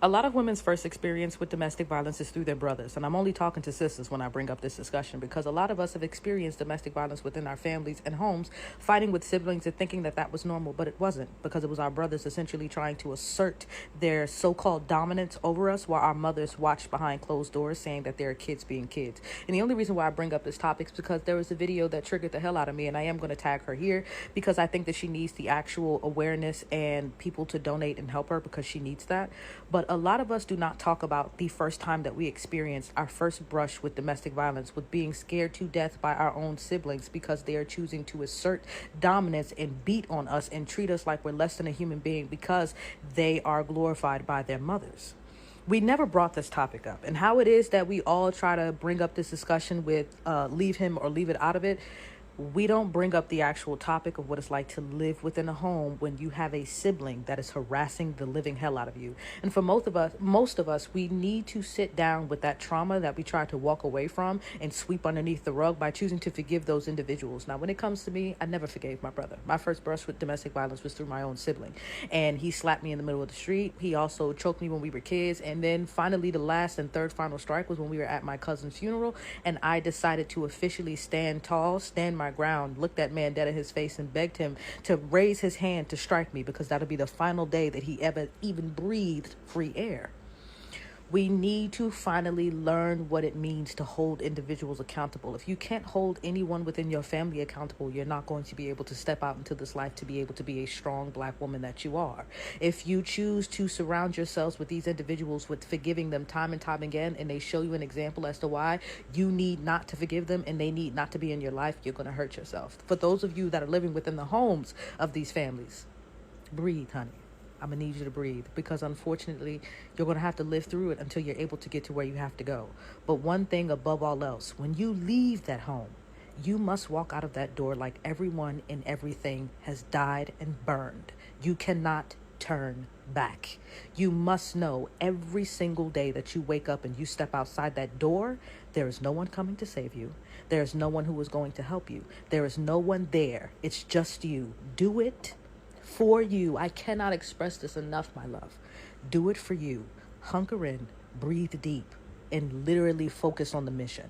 A lot of women's first experience with domestic violence is through their brothers. And I'm only talking to sisters when I bring up this discussion because a lot of us have experienced domestic violence within our families and homes, fighting with siblings and thinking that that was normal, but it wasn't, because it was our brothers essentially trying to assert their so-called dominance over us while our mothers watched behind closed doors saying that they're kids being kids. And the only reason why I bring up this topic is because there was a video that triggered the hell out of me, and I am going to tag her here because I think that she needs the actual awareness and people to donate and help her because she needs that. But a lot of us do not talk about the first time that we experienced our first brush with domestic violence, with being scared to death by our own siblings because they are choosing to assert dominance and beat on us and treat us like we're less than a human being because they are glorified by their mothers. We never brought this topic up, and how it is that we all try to bring up this discussion with leave him or leave it out of it. We don't bring up the actual topic of what it's like to live within a home when you have a sibling that is harassing the living hell out of you. And for most of us, we need to sit down with that trauma that we try to walk away from and sweep underneath the rug by choosing to forgive those individuals. Now, when it comes to me, I never forgave my brother. My first brush with domestic violence was through my own sibling. And he slapped me in the middle of the street. He also choked me when we were kids. And then finally, the last and third final strike was when we were at my cousin's funeral. And I decided to officially stand tall, stand my ground, looked that man dead in his face and begged him to raise his hand to strike me because that'll be the final day that he ever even breathed free air. We need to finally learn what it means to hold individuals accountable. If you can't hold anyone within your family accountable, you're not going to be able to step out into this life to be able to be a strong Black woman that you are. If you choose to surround yourselves with these individuals, with forgiving them time and time again, and they show you an example as to why you need not to forgive them and they need not to be in your life, you're going to hurt yourself. For those of you that are living within the homes of these families, breathe, honey. I'm going to need you to breathe because unfortunately, you're going to have to live through it until you're able to get to where you have to go. But one thing above all else, when you leave that home, you must walk out of that door like everyone and everything has died and burned. You cannot turn back. You must know every single day that you wake up and you step outside that door, there is no one coming to save you. There is no one who is going to help you. There is no one there. It's just you. Do it for you. I cannot express this enough, my love. Do it for you. Hunker in, breathe deep, and literally focus on the mission.